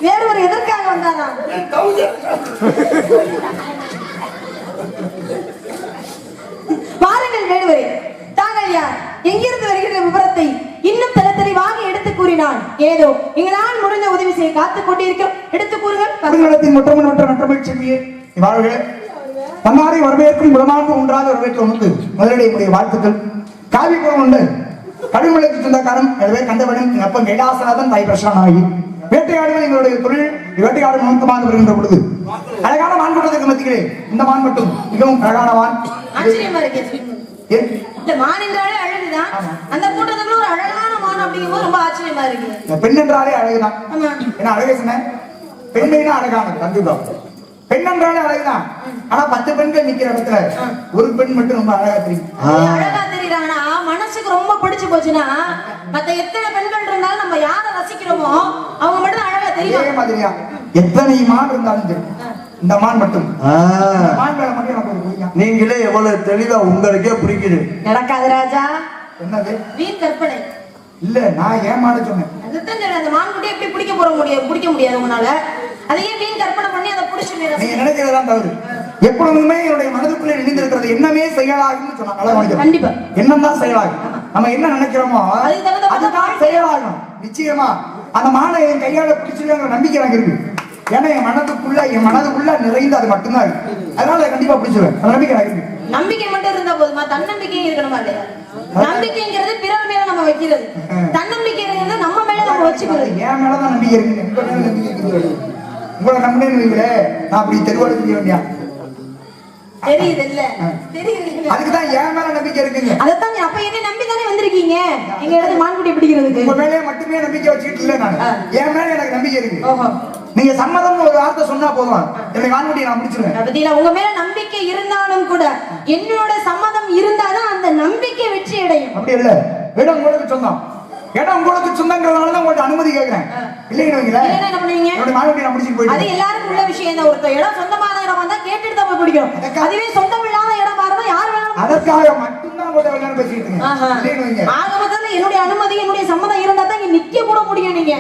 வேடுவர் எதற்காக வந்தாரா? பாருங்கள் வேடுவரே, தாங்கள் யார், எங்கிருந்து வருகிற விவரத்தை இன்னும் தெளிவாக எடுத்து கூறினான். ஏதோ எங்களால் முடிஞ்ச உதவி செய்ய காத்துக் கொண்டிருக்கிறோம். எடுத்து கூறுங்கள். முற்றமிழ் செல்வியே வாழ்க. தன்னாரை வரவேற்கும் குணமாக ஒன்றாக வரவேற்ற உனக்கு முதலிடையே வாழ்த்துக்கள். காவிபுரம் உண்டு கழிமலைக்கு சொந்தக்காரன் எனவே கண்டவனும் என் அப்பன் கைலாசநாதன் தாய் பிரசனாகி வேட்டையாடுவது எங்களுடைய தொழில். வேட்டையாடும் நோக்கமாக வருகின்ற பொழுது அழகான மான் கூட்டத்துக்கு மத்தியிலே இந்த மான் மட்டும் மிகவும் அழகான மான். ஆச்சரியமா இருக்கு. இந்த மான் என்றாலே அழகுதான், அந்த கூட்டத்துக்குள்ள ஒரு அழகான மான் அப்படிங்கும்போது ரொம்ப ஆச்சரியமா இருக்கு. பெண் என்றாலே அழகுதான். என்ன அழகு சொன்ன? பெண்மைனா அழகான கண்டிப்பா பெண் என்றாலே அழகுதான். ஆனா 10 பெண்கள் நிக்கிற இடத்துல ஒரு பெண் மட்டும் ரொம்ப அழகா தெரியும். அழகா தெரியுறாங்கன்னா மனசுக்கு ரொம்ப பிடிச்சு போச்சுன்னா மத்த எத்தனை பெண்கள் இருந்தாலும் நம்ம யாரை ரசிக்கிறோமோ அவங்க மட்டும் அழகா தெரியும். அதே மாதிரியா எத்தனை மான் இருந்தாலும் சரி இந்த மான் மட்டும் மான் மேல மட்டும் எனக்கு பிடிக்கும். நீங்களே எவ்வளவு தெளிவா உங்களுக்கே பிடிக்குது. நடக்காது ராஜா. என்னது? வீண் கற்பனை இல்ல, நான் ஏமாட சொன்னேன். அதுதான் சரி. அந்த மான் குட்டி எப்படி பிடிக்க முடியாது உங்களால. அதையே வீண் கற்பனை பண்ணி அதை பிடிச்சு நீங்க நினைக்கிறதான் தவறு. எப்பொழுதுமே என்னுடைய மனதுக்குள்ளே நினைந்திருக்கிறது என்னமே செயலாகும்னு சொன்னாங்க. கண்டிப்பா எண்ணம் தான் செயலாகும். நம்ம என்ன நினைக்கிறோமோ அதுதான் செயலாகும். நிச்சயமா அந்த மானை என் கையால பிடிச்சிருக்கிற நம்பிக்கை எனக்கு இருக்கு. ஏன்னா என் மனதுக்குள்ள நிறைந்து அது மட்டும்தான் இருக்கு. அதனால கண்டிப்பா பிடிச்சிருவேன். அந்த நம்பிக்கை எனக்கு இருக்கு. நம்பிக்கை மட்டும் இருந்தா போதுமா? தன்னம்பிக்கையும் இருக்கணுமா இல்லையா? நம்பிக்கைங்கிறது பிறர் மேல நம்ம வைக்கிறது, தன்னம்பிக்கைங்கிறது நம்ம மேல நம்ம வச்சுக்கிறது. என் மேலதான் நம்பிக்கை இருக்கு. உங்க மேல நம்பிக்கை இருக்கு. உங்களை நம்பினே நான் அப்படி தெருவாடு செய்ய வேண்டியா? தெரியுது இல்ல? தெரியுது. அதுக்குதான் என் மேல நம்பிக்கை இருக்குங்க. அதான் அப்ப என்ன நம்பி தானே வந்திருக்கீங்க எங்க இடத்துல மான்குட்டி பிடிக்கிறதுக்கு. உங்க மேலே மட்டுமே நம்பிக்கை வச்சுக்கிட்டு இல்ல நான். என் மேல எனக்கு நம்பிக்கை இருக்கு. நீங்க சம்மதம் ஒரு வார்த்தை சொன்னா போதும், என்னை மான்குட்டியை நான் முடிச்சிருவேன். பத்தியில உங்க மேல நம்பிக்கை இருந்தாலும் கூட என்னோட சம்மதம் இருந்தாதான் அந்த நம்பிக்கை வெற்றி அடையும். அப்படி இல்ல, இடம் உங்களுக்கு சொந்தம். இடம் உங்களுக்கு சொந்தங்கிறதுனால தான் உங்கள்ட்ட அனுமதி கேட்கிறேன். இல்லைன்னு வைங்களேன், என்ன பண்ணுவீங்க? என்னோட மான்குட்டியை நான் முடிச்சிட்டு போயிடுவேன். அது எல்லாருக்கும் உள்ள விஷயம் தான். ஒருத்தர் இடம் சொந்தமான இடம் வந்தா கேட்டுட்டு தான் போய் பிடிக்கும். அதுவே சொந்தம் இல்லாத இடம் மாறதா யார் வேணும்? அதற்காக மட்டும்தான் உங்கள்ட்ட விளையாட பேசிட்டு இருக்கேன். இல்லைன்னு வைங்க, ஆக மொத்தத்துல என்னுடைய அனுமதி என்னுடைய சம்மதம் இருந்தா தான் இங்க நிக்க கூட முடியும். நீங்க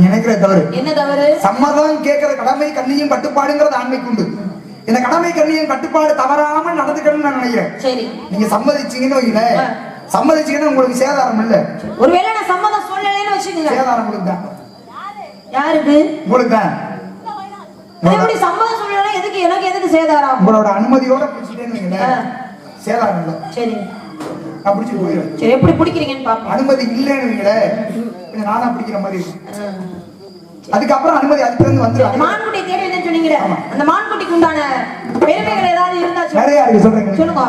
நினைக்கிற தவறு. என்ன தவறு? சம்மதம் கேட்கிற கடமை கண்ணியும் கட்டுப்பாடுங்கிறது ஆண்மைக்கு உண்டு. இந்த கடமை கண்ணியும் கட்டுப்பாடு தவறாம நடந்துக்கணும்னு நான் நினைக்கிறேன். சரி, நீங்க சம்மதிச்சீங்கன்னு வைங்கள, சம்மதிச்சீங்கன்னா உங்களுக்கு சேதாரம் இல்ல. ஒருவேளை நான் சம்மதம் சொல்லலைன்னு வச்சுக்கோங்க, சேதாரம் உங்களுக்கு தான். யாருக்கு? உங்களுக்கு தான். எப்படி சம்மதம் சொல்லலைன்னா எதுக்கு எனக்கு எதுக்கு சேதாரம்? உங்களோட அனுமதியோட பிடிச்சிட்டேன்னு வைங்கள, சேதாரம் இல்ல. சரி, நான் பிடிச்சி போயிடுவேன். சரி, எப்படி பிடிக்கிறீங்கன்னு பாப்போம். அனுமதி இல்லைன்னு வைங்கள, நானா பிடிக்கிற மாதிரி இருக்கும். அதுக்கப்புறம் அனுமதி அதுக்கு இருந்து வந்துடும். மான்குட்டி தேடி என்ன சொன்னீங்க? அந்த மான்குட்டிக்கு உண்டான பெருமைகள் ஏதாவது இருந்தா நிறைய இருக்கு, சொல்றேங்க. சொல்லுங்க.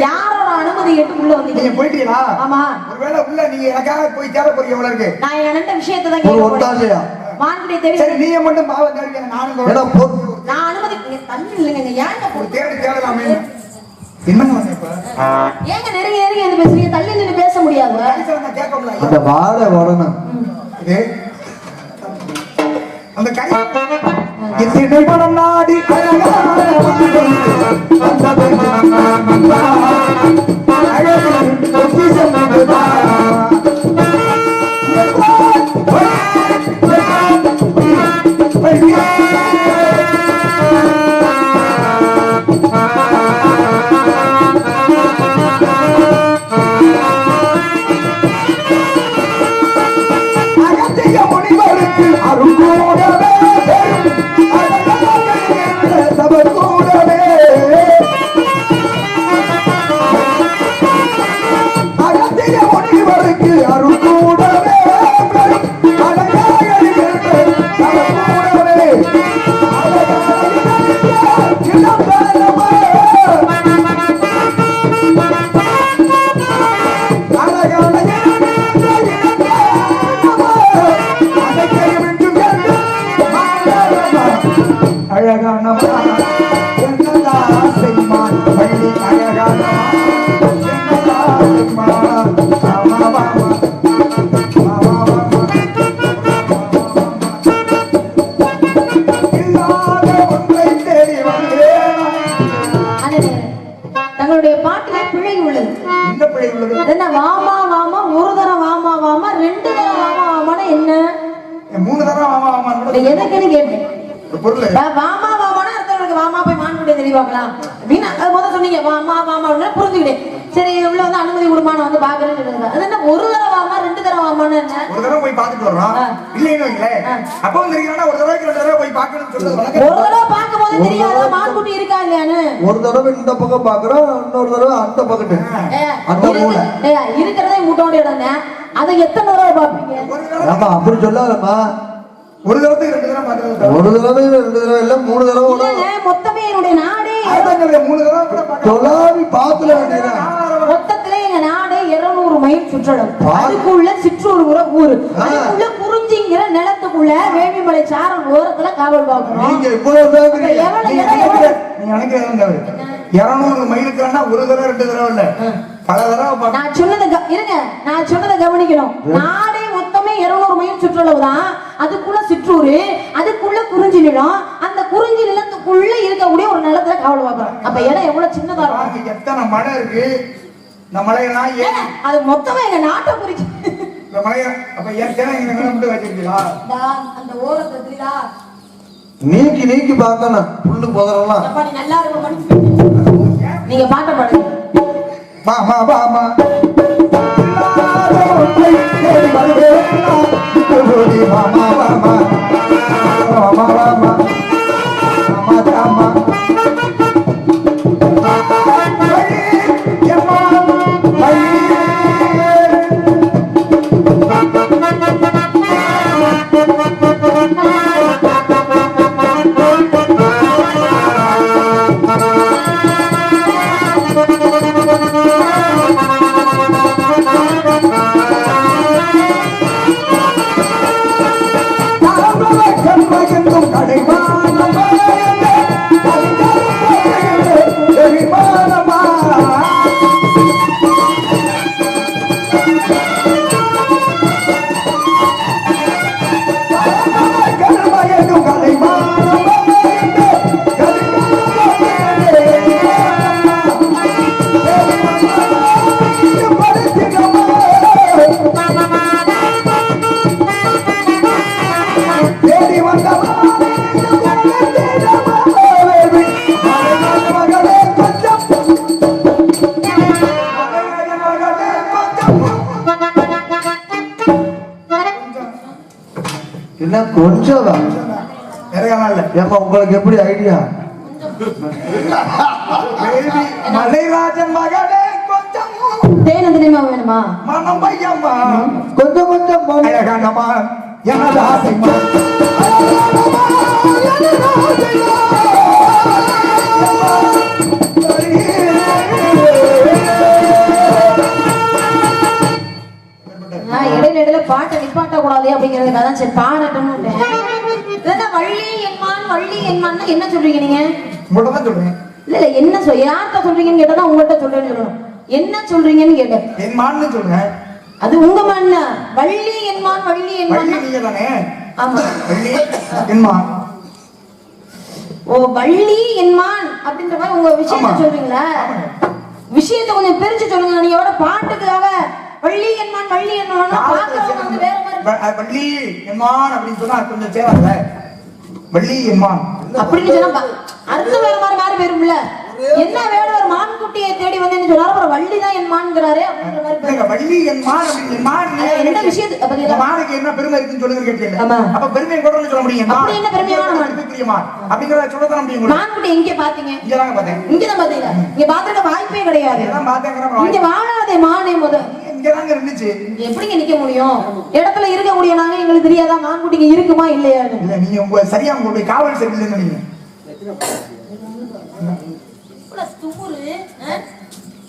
யாரோட அனுமதி கேட்டு உள்ள வந்தீங்க? நீங்க போயிட்டீங்களா? ஆமா. ஒருவேளை உள்ள நீங்க எனக்காக போய் தேட போறீங்க போல இருக்கு. நான் என்னட்ட விஷயத்தை தான் கேக்குறேன். ஒட்டாலையா மான்குட்டி தேடி. சரி, நீங்க மட்டும் பாவ தேடுங்க, நானும் போறேன். நான் அனுமதி தண்ணி இல்லங்க, ஏங்க போய் தேடலாமே. என்னங்க வந்து இப்ப ஏங்க நெருங்கி வந்து பேசுறீங்க? தள்ளி நின்னு பேச முடியாது. நான் கேட்க முடியல. அந்த வாழை வரணும். இது அந்த கை இத்தனை பணம் நாடி அருள் அழகானமா என்னதா செய்மான் வள்ளி அழகானமா என்னதா செய்மான் மாமா மாமா தங்களுடைய பாட்டுல பிழை உள்ளது. என்ன பிழை உள்ளது? என்ன வாமா வாமா ஒரு தரம் வாமா வாமா 2 தரம் வாமா வாமானா என்ன? 3 தரம் வாமா வாமா எதுக்குன்னு கேட்டேன். பொருள் வாமா வாமானா அர்த்தம் வாமா போய் மான்குடியை தெரிய பார்க்கலாம் வீணா அது முதல்ல சொன்னீங்க வாமா வாமா புரிஞ்சுக்கிட்டேன். சரி உள்ள வந்து அனுமதி கொடுமான வந்து பாக்குறேன்னு சொல்லுங்க. அது என்ன ஒரு தரம் வாமா 2 தரம் வாமான்னு என்ன? ஒரு தடவை போய் பார்த்துட்டு வர்றோம் இல்லைன்னு வைங்களேன். அப்போ தெரியுதுன்னா ஒரு தடவைக்கு 2 தடவை போய் பார்க்கணும்னு சொல்றது வழக்கம். ஒரு தடவை பார்க்கும் போது தெரியாத மான்குட்டி இருக்கா இல்லையான்னு ஒரு தடவை இந்த பக்கம் பாக்குறோம் இன்னொரு தடவை அந்த பக்கத்து இருக்கிறதே முட்டோட இடம் அதை எத்தனை தடவை பாப்பீங்க? ஆமா அப்படி சொல்லாதம்மா. ஒரு தடவைக்கு 2 தடவை பார்க்கறது ஒரு தடவை 2 தடவை இல்ல 3 தடவை மொத்தமே என்னுடைய நாடே 3 தடவை கூட தொலாவி பாத்துல வேண்டியதான். மொத்தத்திலே எங்க நாடே 200 மைல் சுற்றளவு. அதுக்குள்ள சிற்றூர் ஊரு அதுக்குள்ள குறிஞ்சிங்கிற நிலத்துக்குள்ள வேவிமலை சாரல் ஓரத்துல காவல் பார்க்கணும். நீங்க இவ்வளவு நீங்க நினைக்கிறது 200 மைலுக்குன்னா ஒரு தடவை 2 தடவை இல்ல பல தடவை. நான் சொன்னதை கவனிக்கணும். நாடே மொத்தமே 200 மைல் சுற்றளவு தான். அதுக்குள்ள சிற்றூரு அதுக்குள்ள குறிஞ்சி நிலம் அந்த குறிஞ்சி நிலத்துக்குள்ள இருக்கக்கூடிய ஒரு நிலத்துல காவல் பார்க்கணும். அப்ப இடம் எவ்வளவு சின்னதா இருக்கும். எத்தனை மலை இருக்கு. இந்த மலையெல்லாம் அது மொத்தமா எங்க நாட்டை குறிச்சு இந்த மலைய அப்ப ஏற்கனவே எங்க மட்டும் வச்சிருக்கீங்களா? அந்த ஓரத்துல தெரியுதா நீக்கி நீக்கி பார்க்கணும் புல்லு புதரெல்லாம். நல்லா இருக்கும். நீங்க பாட்ட பாடுங்க. மாமா மாமா என்ன கொஞ்சம் தான் ஏமா உங்களுக்கு எப்படி ஐடியா? மலைராஜன் மகனே கொஞ்சம் தேன தினமா வேணுமா மனம் பையம்மா கொஞ்சம் கொஞ்சம் அழகானமா எனது ஆசைமா இடையில பாட்டை நிப்பாட்ட கூடாது அப்படிங்கிறதுக்காக தான் சரி பாடட்டும்னு. வள்ளி என்மான்னா என்ன சொல்றீங்க நீங்க? இல்ல இல்ல என்ன யார்கிட்ட சொல்றீங்கன்னு கேட்டா உங்கள்கிட்ட சொல்றேன்னு சொல்லணும். என்ன சொல்றீங்கன்னு கேட்டேன். என்மான்னு சொல்றேன். அது உங்க மண்ணா? வள்ளி என்மான் நீங்க தானே? ஆமா வள்ளி என்மான். ஓ வள்ளி என்மான் அப்படின்ற மாதிரி உங்க விஷயத்த சொல்றீங்களா? விஷயத்தை கொஞ்சம் பிரிச்சு சொல்லுங்க. நீங்க பாட்டுக்காக வள்ளி என்மான் பாக்குறவங்க வந்து வேற மாதிரி வள்ளி என்மான் அப்படின்னு சொன்னா கொஞ்சம் தேவையில்ல. வள்ளி என்மான் அப்படின்னு சொன்னா அர்த்தம் வேற மாதிரி மாறி போயிரும்ல. என்ன வேற ஒரு மான்குட்டியை தேடி வந்தேன்னு சொன்னாரு. அப்புறம் வள்ளி தான் என் மான்ங்கிறாரு அப்படின்ற மாதிரி. வள்ளி என் மான் அப்படின்னு என்ன விஷயத்துக்கு மானுக்கு என்ன பெருமை இருக்குன்னு சொல்லுங்க கேட்டீங்க. அப்ப பெருமையை கூட சொல்ல முடியும். அப்படி என்ன பெருமையான மான் அப்படிங்கறத சொல்லதான் முடியும். மான்குட்டி எங்க பாத்தீங்க? இங்கதாங்க பார்த்தேன். இங்கதான் பாத்தீங்க? இங்க பாத்துக்க வாய்ப்பே கிடையாது. இங்க வாழாதே மானே முதல் இங்கதாங்க இருந்துச்சு. எப்படிங்க நிக்க முடியும்? இடத்துல இருக்க முடியும். நாங்க எங்களுக்கு தெரியாதா மான்குட்டிங்க இருக்குமா இல்லையா? இல்ல நீங்க உங்க சரியா உங்களுடைய காவல் சரியில்லைன்னு நினைக்கிறீங்க.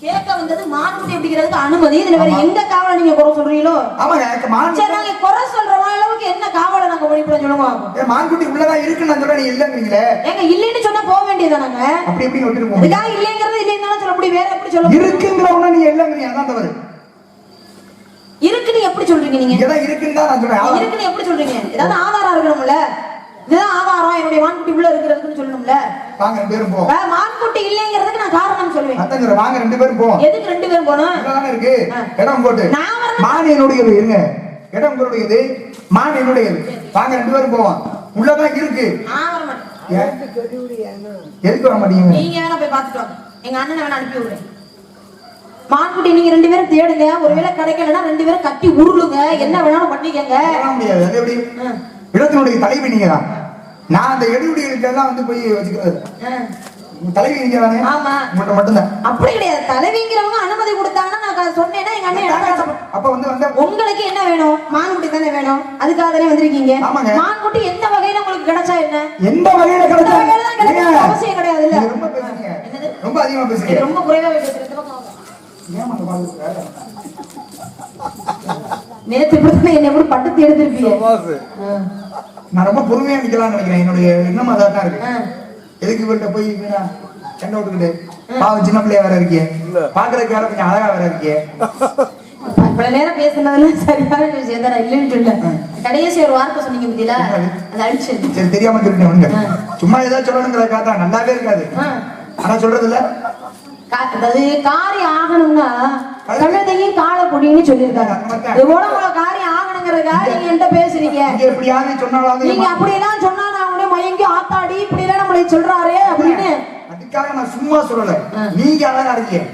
கேட்க வந்து பிடிக்கிறது மான்குட்டி பிடிக்கிறதுக்கு அனுமதி. இதுல வேற எங்க காவலை நீங்க குறை சொல்றீங்களோ? ஆமாங்க, சரி நாங்க குறை சொல்ற அளவுக்கு என்ன காவலை நாங்க ஒழிப்போம் சொல்லுங்க. மான்குட்டி உள்ளதான் இருக்குன்னு நான் சொல்றேன், நீங்க இல்லங்கறீங்களே. ஏங்க இல்லன்னு சொன்னா போக வேண்டியதானங்க. அப்படி எப்படி விட்டுட்டு போங்க? இதுதான் இல்லங்கறது இல்லன்னு சொல்ல முடியும், வேற எப்படி சொல்ல முடியும்? இருக்குங்கறவன நீங்க இல்லங்கறீங்க, அதான் தவறு. இருக்குன்னு எப்படி சொல்றீங்க நீங்க? இதான் இருக்குன்னு தான் நான் சொல்றேன். இருக்குன்னு எப்படி சொல்றீங்க? ஏதாவது ஆதாரம் இருக்கணும்ல. இதுதான் ஆதாரம், என்னுடைய மான்குட்டி உள்ள இருக்கிறதுன்னு சொல்லணும்ல. வாங்க ரெண்டு பேரும் போவோம். மான்குட்டி இல்லங்கிறதுக்கு நான் காரணம் சொல்லுவேன். அத்தங்க வாங்க ரெண்டு பேரும் போவோம். எதுக்கு ரெண்டு பேரும் போணும்? இங்கதானே இருக்கு இடம் போட்டு. மான் என்னுடையது, இருங்க. இடம் உங்களுடையது, மான் என்னுடையது. வாங்க ரெண்டு பேரும் போவோம். உள்ளதான் இருக்கு. எதுக்கு வர மாட்டீங்க? நீங்க வேணா போய் பாத்துட்டு வாங்க. எங்க அண்ணனை வேணா அனுப்பி விடுறேன். மான்குட்டி நீங்க ரெண்டு பேரும் தேடுங்க. ஒருவேளை கிடைக்கலன்னா ரெண்டு பேரும் கட்டி உருளுங்க, என்ன வேணாலும் பண்ணிக்கங்க. முடியாது. அது எப்படி? இடத்தினுடைய தலைவி நீங்க தான். நான் அந்த எடுபடிகளுக்கெல்லாம் வந்து போய் வச்சுக்கிறது. தலைவி நீங்க தானே? ஆமா, உங்கள்ட்ட மட்டும்தான். அப்படி கிடையாது. தலைவிங்கிறவங்க அனுமதி கொடுத்தாங்கன்னா நான் சொன்னேன்னா எங்க அண்ணன் அப்ப வந்து உங்களுக்கு என்ன வேணும்? மான்குட்டி தானே வேணும், அதுக்காக தானே வந்திருக்கீங்க. மான்குட்டி எந்த வகையில உங்களுக்கு கிடைச்சா என்ன? எந்த வகையில கிடைச்சா அவசியம் கிடையாது. இல்ல ரொம்ப பேசுறீங்க, ரொம்ப அதிகமா பேசுறீங்க. ரொம்ப குறைவா பேசுறீங்க. நேத்து இப்படி என்ன எப்படி பட்டத்து எடுத்திருப்பீங்க. நான் ரொம்ப பொறுமையா நிக்கலாம்னு நினைக்கிறேன். என்னுடைய எண்ணம் அதான் தான் இருக்கு. எதுக்கு இவர்கிட்ட போய் சண்டை விட்டுக்கிட்டு பாவம் சின்ன பிள்ளையா வேற இருக்கே, பாக்குறதுக்கு வேற கொஞ்சம் அழகா வேற இருக்கே. இவ்வளவு நேரம் பேசுனதுல சரியான விஷயம் தான், இல்லைன்னு சொல்ல. கடைசி ஒரு வார்த்தை சொன்னீங்க பத்தியில, அது அடிச்சு. சரி தெரியாம சொல்லிட்டேன். சும்மா ஏதாவது சொல்லணுங்கிற காத்தா நல்லாவே இருக்காது. ஆனா சொல்றது இல்ல, அதாவது காரியம் ஆகணும்னா கண்ணதையும் கால பொடின்னு சொல்லியிருக்காங்க. இது கூட உங்களை காரியம் ஆகணுங்கிறதுக்காக நீங்க என்கிட்ட பேசுறீங்க. எப்படியாவது சொன்னாலும் நீங்க அப்படி எல்லாம் சொன்னா நான் உடனே மயங்கி ஆத்தாடி இப்படி எல்லாம் நம்மளை சொல்றாரு அப்படின்னு. அதுக்காக நான் சும்மா சொல்லல, நீங்க அழகா இருக்கீங்க.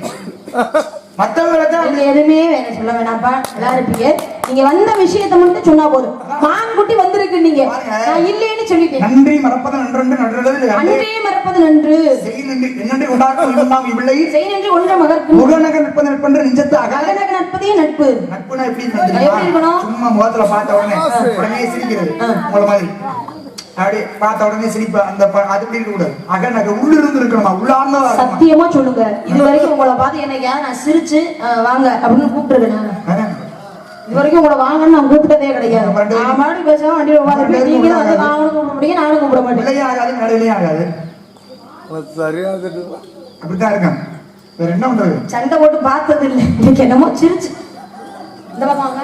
மத்தவங்க எதுவுமே வேற சொல்ல வேணாப்பா, நல்லா இருப்பீங்க. நீங்க வந்த விஷயத்தை மட்டும் சொன்னா போதும். மான்குட்டி வந்திருக்கு, நீங்க நான் இல்லைன்னு சொல்லிட்டேன். நன்றி மறப்பது நன்றன்று நன்றது நன்றி மறப்பது நன்று செய் நன்றி என்னன்றி உண்டாக்கும் இவனாம் இவ்வில்லை செய் நன்றி ஒன்ற மகற்கு முகநக நட்பது நட்பென்று நெஞ்சத்து அகநக நட்பதே நட்பு. நட்புனா எப்படி இருக்கணும்? சும்மா முகத்துல பார்த்த உடனே சிரிக்கிறது. உங்கள மாதிரி அப்படி பார்த்த உடனே சிரிப்பா, அந்த அது எப்படி இருக்க கூடாது. அகநக உள்ளிருந்து இருக்கணுமா, உள்ளார்ந்த. சத்தியமா சொல்லுங்க, இது வரைக்கும் உங்களை பார்த்து என்னைக்கா நான் சிரிச்சு வாங்க அப்படின்னு கூப்பிட்டுருக்கேன். இது வரைக்கும் உங்களை வாங்கன்னு நான் கூப்பிட்டதே கிடையாது. நான் மாடி பேசாம வண்டியில உட்காந்து நீங்க வந்து வாங்கணும் கூப்பிட முடியும், நானும் கூப்பிட மாட்டேன். இல்லையே ஆகாது, நடுவிலையும் ஆகாது. அப்படித்தான் இருக்கேன். வேற என்ன பண்றது? சண்டை போட்டு பார்த்தது இல்லை, இன்னைக்கு என்னமோ சிரிச்சு. இந்த பக்கம் வாங்க.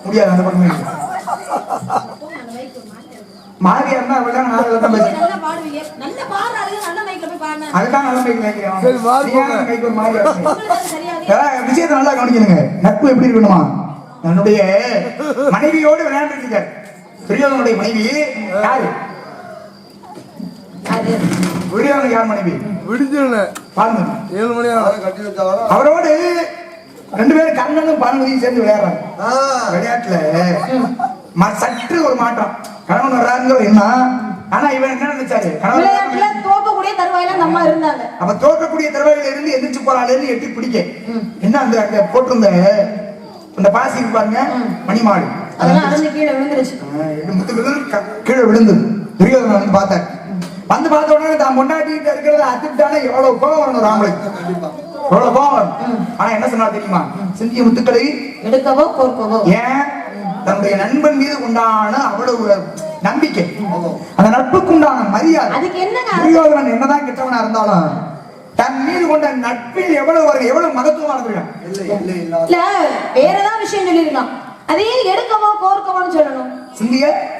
முடியாது, அந்த பக்கம் மாறியா இருந்தா அவள்தான் நான் பேசுறேன். நல்லா பாடுவீங்க, நல்ல பாடுறாங்க, நல்ல மைக்ல போய் பாடுங்க. அதுதான் நல்ல மைக்ல வைக்கிறேன். சரி மாறி மைக் ஒரு மாறியா விஷயத்தை நல்லா கவனிக்கணுங்க. நட்பு எப்படி இருக்கணுமா? என்னுடைய மனைவியோடு விளையாண்டுட்டு இருக்காரு. துரியோதனுடைய மனைவி யாரு? துரியோதனுக்கு யார் மனைவி? பாருங்க, 7 மணி கட்டி வச்சாங்க. அவரோடு ரெண்டு பேரும் கண்ணனும் பார்வதியும் சேர்ந்து விளையாடுறாங்க. விளையாட்டுல சற்று ஒரு மாற்றம். கணவன் வர்றாருங்கிற என்ன, ஆனா இவன் என்ன நினைச்சாரு, விளையாட்டுல தோக்கக்கூடிய தருவாயில நம்ம இருந்தாங்க. அப்ப தோக்கக்கூடிய தருவாயில இருந்து எந்திரிச்சு போறாள் எட்டி பிடிக்க என்ன அந்த போட்டிருந்த அந்த பாசி பாருங்க, மணிமாடு அதெல்லாம் அருந்து கீழே விழுந்துருச்சு. கீழே விழுந்து துரியோதனன் வந்து பார்த்தார். வந்து பார்த்த உடனே தான் பொண்டாட்டிட்டு இருக்கிறத அத்துட்டானே எவ்வளவு கோபம் வரணும் ராமலுக்கு, எவ்வளவு கோபம் வரும். ஆனா என்ன சொன்னா தெரியுமா? சிந்திய முத்துக்களை எடுக்கவோ கோர்க்கவோ. ஏன்? தன்னுடைய நண்பன் மீது உண்டான அவ்வளவு நம்பிக்கை, அந்த நட்புக்கு உண்டான மரியாதை. அதுக்கு என்ன துரியோதனன் என்னதான் கெட்டவனா இருந்தாலும் தன் மீது கொண்ட நட்பில் எவ்வளவு மகத்துவமானது. இல்ல வேற ஏதாவது விஷயம் சொல்லிருக்கலாம், அதையே எடுக்கவோ கோர்க்கவோன்னு சொல்லணும்.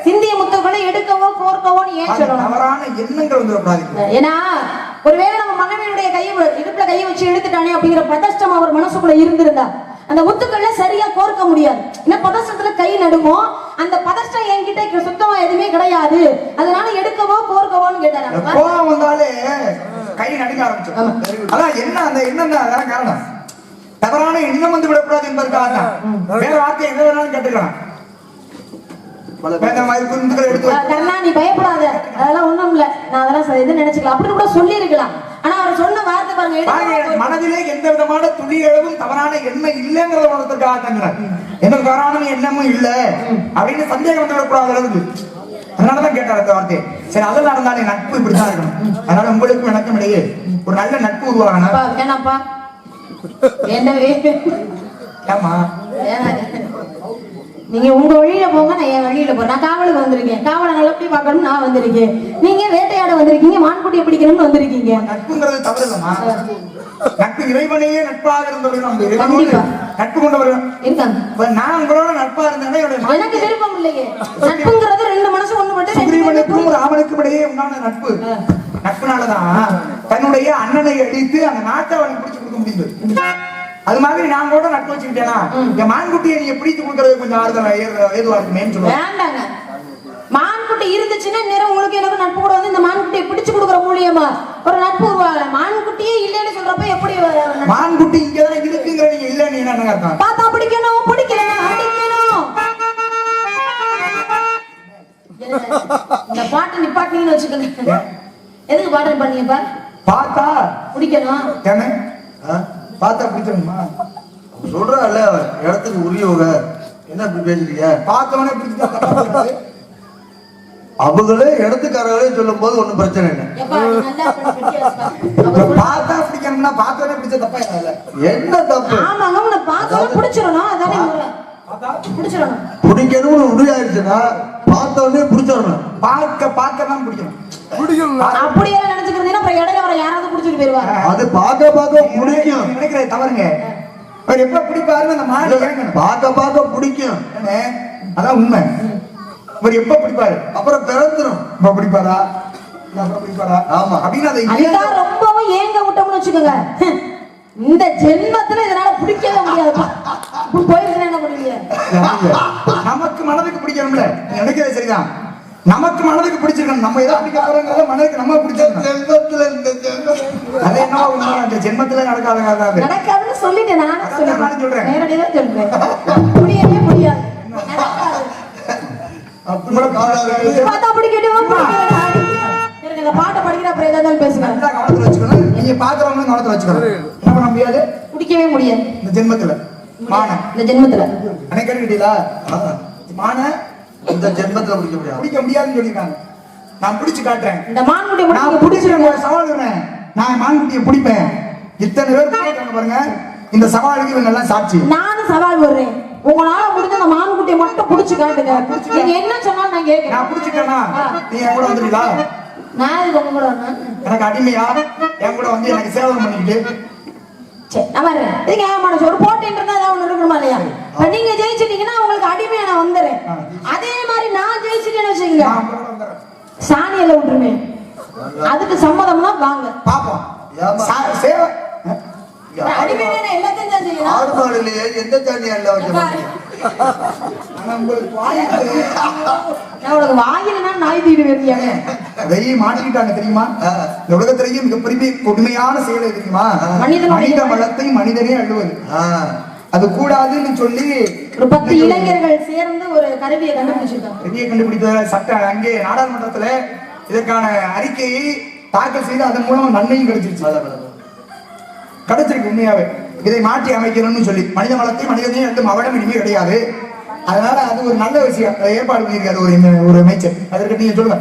சிந்திய முத்துக்களை எடுக்கவோ கோர்க்கவோன்னு ஏன் சொல்லணும்? தவறான எண்ணங்கள் வந்துடக்கூடாது. ஏன்னா ஒருவேளை நம்ம மனைவியுடைய இடுப்புல கையை வச்சு எடுத்துட்டானே அப்படிங்கிற பதஷ்டம் அவர் மனசுக்குள்ள இருந்திருந்தா அந்த முத்துக்கள்ல சரியா கோர்க்க முடியாது. ஏன்னா பதஷ்டத்துல கை நடுவோம், அந்த பதஷ்டம் என்கிட்ட சுத்தமா எதுவுமே கிடையாது, அதனால எடுக்கவோ கோர்க்கவோன்னு கேட்டாரு. கோபம் வந்தாலே கை நடுங்க ஆரம்பிச்சு. அதான் என்ன அந்த எண்ணம் தான், அதான் காரணம். தவறான எண்ணம் வந்து விடக்கூடாது என்பதற்காக வேற வார்த்தை எங்க வேணாலும் கேட்டுக்கலாம். நீ பயப்படாத, அதெல்லாம் ஒண்ணும் இல்ல, நான் அதெல்லாம் இது நினைச்சுக்கலாம் அப்படின்னு கூட சொல்லி இருக்கலாம். ஆனா அவர் சொன்ன வார்த்தை பாருங்க, மனதிலே எந்த விதமான துளி அளவும் தவறான எண்ணம் இல்லைங்கிறத உணர்த்துக்காக தங்குறார். எந்த தவறான எண்ணமும் இல்ல அப்படின்னு சந்தேகம் வந்து விடக்கூடாத அளவுக்கு, அதனாலதான் கேட்டார் அந்த வார்த்தையை. சரி, அதெல்லாம் இருந்தாலும் நட்பு இப்படித்தான் இருக்கணும். அதனால உங்களுக்கும் எனக்கும் இடையே ஒரு நல்ல நட்பு உருவாகணும். என்னப்பா வேண்டவே ஏமா நீங்க உங்க வழியில போங்க, நான் என் வழியில போறேன். நான் காவலுக்கு வந்திருக்கேன், காவலை நல்லபடி பார்க்கணும் நான் வந்திருக்கேன். நீங்க வேட்டையாட வந்திருக்கீங்க, மான்குட்டியை பிடிக்கணும்னு வந்திருக்கீங்க. நட்புங்கிறது தவறு இல்லம்மா. நட்பு இறைவனையே நட்பாக இருந்தவர்கள் நம்ம கண்டிப்பா. நட்பு கொண்டவர்கள் இருக்காங்க. இப்ப நான் உங்களோட நட்பா இருந்தேன்னா எனக்கு விருப்பம் இல்லையே. நட்புங்கிறது ரெண்டு மனசு ஒண்ணுபட்டு சுக்ரீவனுக்கும் ராமனுக்கும் இடையே உண்டான நட்பு. நட்புனாலதான் தன்னுடைய அண்ணனை அடித்து அந்த நாட்டை அவனுக்கு பிடிச்சு கொடுக்க முடியுது. அது மாதிரி நான் கூட நட்பு வச்சுக்கிட்டேனா என் மான்குட்டியை நீங்க பிடித்து கொடுக்கறது கொஞ்சம் ஆறுதல் ஏதுவா இருக்குமேன்னு சொல்லுவாங்க. வேண்டாங்க, மான்குட்டி இருந்துச்சுன்னா நேரம் உங்களுக்கு எனக்கு நட்பு கூட வந்து இந்த மான்குட்டியை பிடிச்சு கொடுக்குற மூலியமா ஒரு நட்பு உருவாகல. மான்குட்டியே இல்லைன்னு சொல்றப்ப எப்படி மான்குட்டி இங்கதான் இருக்குங்கிற நீங்க இல்லன்னு என்ன அர்த்தம்? பார்த்தா பிடிக்கணும், பிடிக்கணும், அடிக்கணும். இந்த பாட்டு நிப்பாட்டினீங்கன்னு வச்சுக்கோங்க. எதுக்கு பாட்டு பண்ணீங்கப்பா? பார்த்தா பிடிக்கணும். ஏன்னா பார்த்தா பிடிக்கணுமா? சொல்றல இடத்துக்கு உரியவங்க என்ன இப்படி பேசுறீங்க? பார்த்தவனே பிடிச்சா அவங்களே இடத்துக்காரங்களே சொல்லும் போது ஒண்ணும் பிரச்சனை இல்லை. பார்த்தா பிடிக்கணும்னா பார்த்தவனே பிடிச்ச தப்பா இல்ல. என்ன தப்பு? ஆமாங்க, உன்னை பார்த்தவனே பிடிச்சிடணும். அதானே முறை. பிடிச்சிடணும். பிடிக்கணும்னு முடியாயிருச்சுன்னா பார்த்தவனே பிடிச்சிடணும். பார்க்க தான் பிடிக்கணும். அப்படியெல்லாம் நினைச்சுக்கிறீங்கன்னா அப்புறம் இடையில வர யாராவது பிடிச்சிட்டு போயிருவாங்க. அது பார்க்க பிடிக்கும். நினைக்கிறது தவறுங்க. அவர் எப்ப பிடிப்பாருன்னு அந்த மாடு பார்க்க பிடிக்கும். அதான் உண்மை. அவர் எப்ப பிடிப்பாரு? அப்புறம் பிறந்துரும். இப்ப பிடிப்பாரா? அப்புறம் பிடிப்பாரா? ஆமா. அப்படின்னு அதை அதுதான் ரொம்பவும் ஏங்க விட்டோம்னு வச்சுக்கோங்க. இந்த ஜென்மத்துல இதனால பிடிக்கவே முடியாதுப்பா. போயிருந்தா என்ன பண்ணுவீங்க? நமக்கு மனதுக்கு பிடிக்கணும்ல. நினைக்கிறது சரிதான். நமக்கு மனதுக்கு பிடிச்சிருக்கணும். நம்ம எதை பிடிக்க போறோங்கிறத மனதுக்கு நம்ம பிடிச்சிருக்கணும். ஜென்மத்துல இந்த அது என்ன உண்மை? அந்த ஜென்மத்துல நடக்காத நடக்காதுன்னு சொல்லிட்டேன். நானே சொல்றேன். நேரடியாக சொல்றேன். முடியவே முடியாது. பார்த்தா பிடிக்கட்டும். இந்த பாட்டை படிக்கிற அப்புறம் ஏதாவது பேசுங்க. கவனத்துல வச்சுக்கணும். நீங்க பாக்குறவங்களும் கவனத்துல வச்சுக்கணும். என்ன பண்ண முடியாது? பிடிக்கவே முடியாது இந்த ஜென்மத்துல. மான இந்த ஜென்மத்துல அன்னைக்கு கேட்டீங்களா? மான இந்த ஜென்மத்துல பிடிக்க முடியாதுன்னு சொல்லிருக்காங்க. நான் பிடிச்சு காட்டுறேன். இந்த மான்குட்டியை நான் பிடிச்சிருக்கேன். ஒரு சவால் விடுறேன். நான் மான்குட்டியை பிடிப்பேன். இத்தனை பேர் பிடிக்கிறாங்க பாருங்க. இந்த சவாலுக்கு இவங்க எல்லாம் சாட்சி. நானும் சவால் விடுறேன். உங்களால முடிஞ்ச அந்த மான்குட்டியை மட்டும் பிடிச்சு காட்டுங்க. நீங்க என்ன சொன்னாலும் நான் கேட்கிறேன். நான் பிடிச்சிட்டேன்னா நீங்க என் கூட வந்துட்டீங்களா? நான் இது உங்க கூட வரணும். எனக்கு அடிமையா என் கூட வந்து எனக்கு சேவை பண்ணிக்கிட்டு சரி நான் வரேன். இதுக்கு ஏமாட ஒரு போட்டின்றதா ஏதாவது ஒண்ணு இருக்கணுமா இல்லையா? இப்ப நீங்க ஜெயிச்சிட்டீங்கன்னா உங்களுக்கு அடிமையா நான் வந்துடுறேன். அதே மாதிரி நான் ஜெயிச்சிட்டேன்னு வச்சுக்கோங்க, சாணியில விட்டுருமே. அதுக்கு சம்மதம்னா வாங்க பாப்போம். சேவை அடிமையா எல்லாத்தையும் தான் செய்யணும். ஆடு மாடுலயே எந்த சாணியா இல்ல வச்ச நான் உனக்கு வாயிலனா நாய் தீடு வெறியாங்க வெறி மாட்டிட்டாங்க தெரியுமா? இந்த உலகத்திலேயே மிகப்பெரிய கொடுமையான செயல் தெரியுமா? மனித வளத்தை மனிதனே அழுவது. அது கூடாதுன்னு சொல்லி ஒரு 10 இளைஞர்கள் சேர்ந்து ஒரு கருவியை கண்டுபிடிச்சிருக்காங்க. கருவியை கண்டுபிடித்த சட்ட அங்கே நாடாளுமன்றத்துல இதற்கான அறிக்கையை தாக்கல் செய்து அதன் மூலம் நன்மையும் கிடைச்சிருச்சு. கிடைச்சிருக்கு உண்மையாவே. இதை மாற்றி அமைக்கணும்னு சொல்லி மனித வளத்தை மனிதனே ரெண்டும் அவடம் இனிமே கிடையாது. அதனால அது ஒரு நல்ல விஷயம். ஏற்பாடு பண்ணியிருக்காரு ஒரு அமைச்சர். அதற்கு நீங்க சொல்லுங்க.